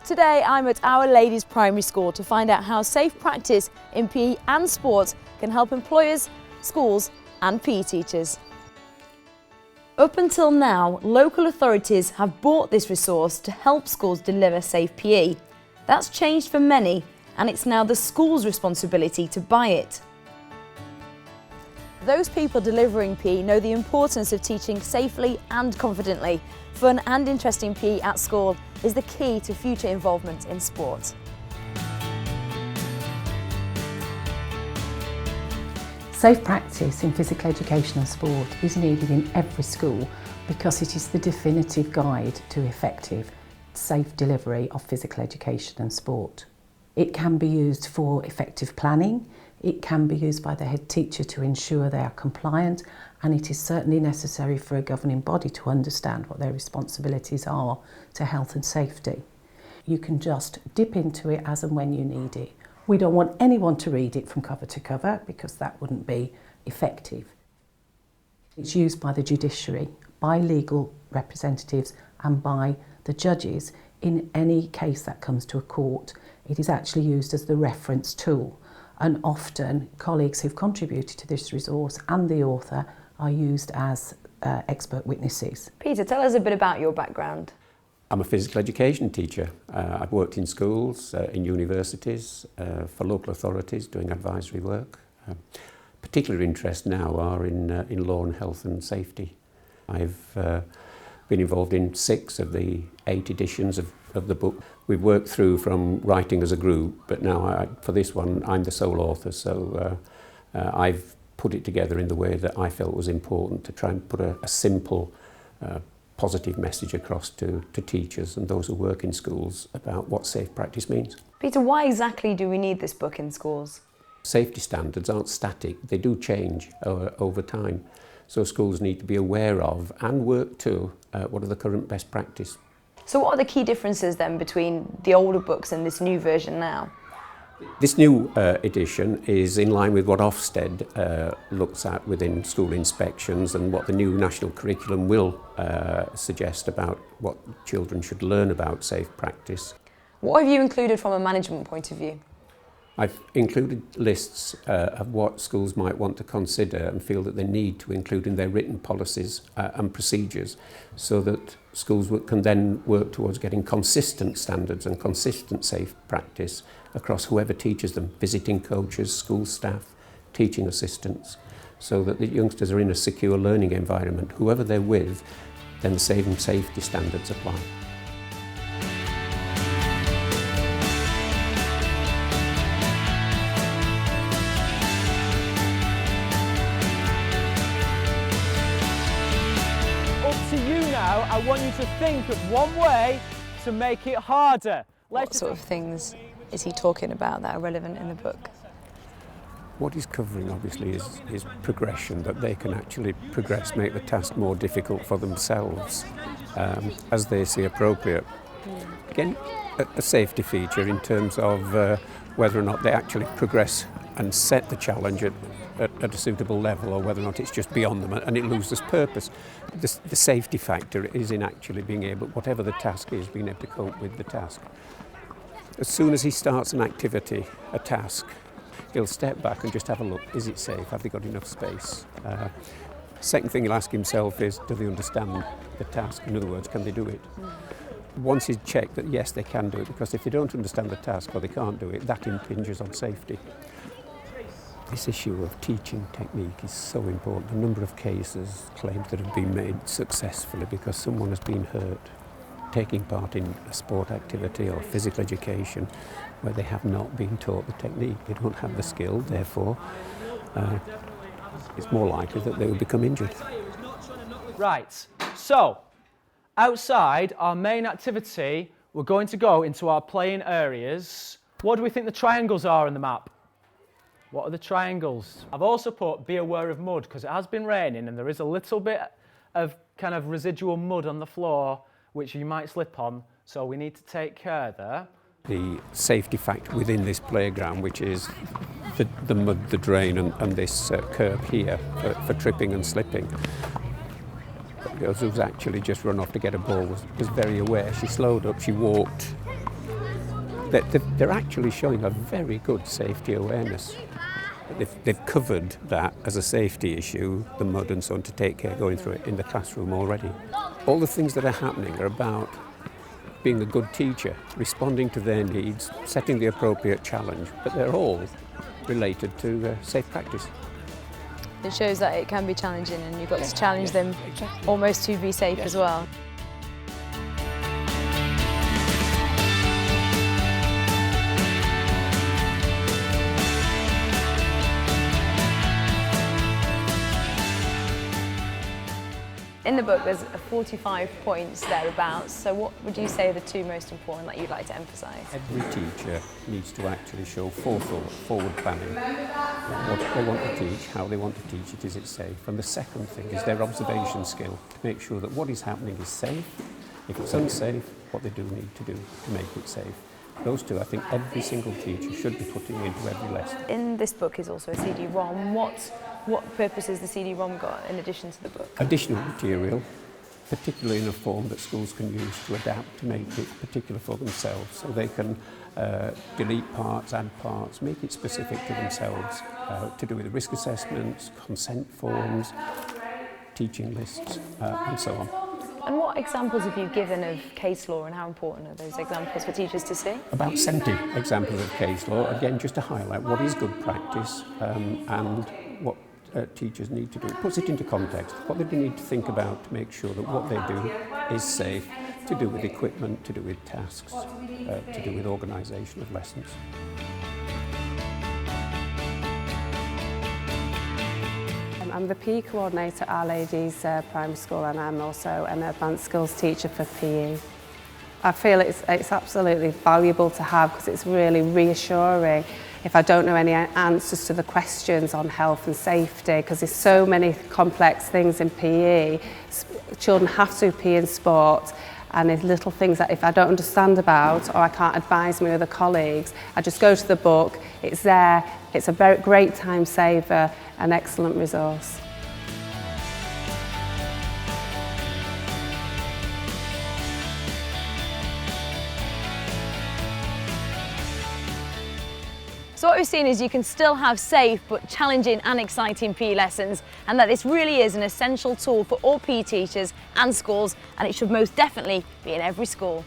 Today I'm at Our Ladies Primary School to find out how safe practice in PE and sport can help employers, schools and PE teachers. Up until now, local authorities have bought this resource to help schools deliver safe PE. That's changed for many, and it's now the school's responsibility to buy it. Those people delivering PE know the importance of teaching safely and confidently. Fun and interesting PE at school is the key to future involvement in sport. Safe practice in physical education and sport is needed in every school because it is the definitive guide to effective, safe delivery of physical education and sport. It can be used for effective planning, it can be used by the head teacher to ensure they are compliant, and it is certainly necessary for a governing body to understand what their responsibilities are to health and safety. You can just dip into it as and when you need it. We don't want anyone to read it from cover to cover because that wouldn't be effective. It's used by the judiciary, by legal representatives and by the judges in any case that comes to a court. It is actually used as the reference tool, and often colleagues who've contributed to this resource and the author are used as expert witnesses. Peter, tell us a bit about your background. I'm a physical education teacher. I've worked in schools, in universities, for local authorities doing advisory work. Particular interests now are in law and health and safety. I've been involved in 6 of the 8 editions of the book. We've worked through from writing as a group, but now for this one I'm the sole author, so I've put it together in the way that I felt was important to try and put a simple, positive message across to teachers and those who work in schools about what safe practice means. Peter, why exactly do we need this book in schools? Safety standards aren't static, they do change over time. So schools need to be aware of and work to what are the current best practice. So what are the key differences then between the older books and this new version now? This new edition is in line with what Ofsted looks at within school inspections and what the new national curriculum will suggest about what children should learn about safe practice. What have you included from a management point of view? I've included lists of what schools might want to consider and feel that they need to include in their written policies and procedures so that schools can then work towards getting consistent standards and consistent safe practice across whoever teaches them, visiting coaches, school staff, teaching assistants, so that the youngsters are in a secure learning environment. Whoever they're with, then the same safety standards apply. To you now, I want you to think of one way to make it harder. What sort of things is he talking about that are relevant in the book? What he's covering obviously is progression, that they can actually progress, make the task more difficult for themselves as they see appropriate. Again, a safety feature in terms of whether or not they actually progress and set the challenge at a suitable level, or whether or not it's just beyond them and it loses purpose. The safety factor is in actually being able, whatever the task is, being able to cope with the task. As soon as he starts an activity, a task, he'll step back and just have a look. Is it safe? Have they got enough space? Second thing he'll ask himself is, do they understand the task? In other words, can they do it? Once he's checked that yes, they can do it, because if they don't understand the task or they can't do it, that impinges on safety. This issue of teaching technique is so important. A number of cases, claims that have been made successfully because someone has been hurt taking part in a sport activity or physical education where they have not been taught the technique. They don't have the skill, therefore it's more likely that they will become injured. Right, so outside our main activity, we're going to go into our playing areas. What do we think the triangles are on the map? What are the triangles? I've also put be aware of mud because it has been raining and there is a little bit of kind of residual mud on the floor which you might slip on, so we need to take care there. The safety factor within this playground, which is the mud, the drain and this curb here for tripping and slipping. The girl who's actually just run off to get a ball was very aware. She slowed up, she walked they're actually showing a very good safety awareness. They've covered that as a safety issue, the mud and so on, to take care going through it in the classroom already. All the things that are happening are about being a good teacher, responding to their needs, setting the appropriate challenge, but they're all related to safe practice. It shows that it can be challenging and you've got to challenge them almost to be safe as well. In the book there's 45 points thereabouts, so what would you say are the two most important that you'd like to emphasise? Every teacher needs to actually show forethought, forward planning, what they want to teach, how they want to teach it, is it safe? And the second thing is their observation skill, to make sure that what is happening is safe. If it's unsafe, what they do need to do to make it safe. Those two, I think every single teacher should be putting into every lesson. In this book is also a CD-ROM. What purpose has the CD-ROM got in addition to the book? Additional material, particularly in a form that schools can use to adapt, to make it particular for themselves, so they can delete parts, add parts, make it specific to themselves, to do with the risk assessments, consent forms, teaching lists, and so on. And what examples have you given of case law and how important are those examples for teachers to see? About 70 examples of case law, again just to highlight what is good practice and what teachers need to do. It puts it into context, what they need to think about to make sure that what they do is safe, to do with equipment, to do with tasks, to do with organisation of lessons. I'm the PE coordinator at Our Ladies Primary School, and I'm also an advanced skills teacher for PE. I feel it's absolutely valuable to have because it's really reassuring if I don't know any answers to the questions on health and safety, because there's so many complex things in PE. Children have to do PE and sport, and there's little things that if I don't understand about or I can't advise my other colleagues, I just go to the book, it's there, it's a very great time saver, an excellent resource. So what we've seen is you can still have safe but challenging and exciting PE lessons, and that this really is an essential tool for all PE teachers and schools, and it should most definitely be in every school.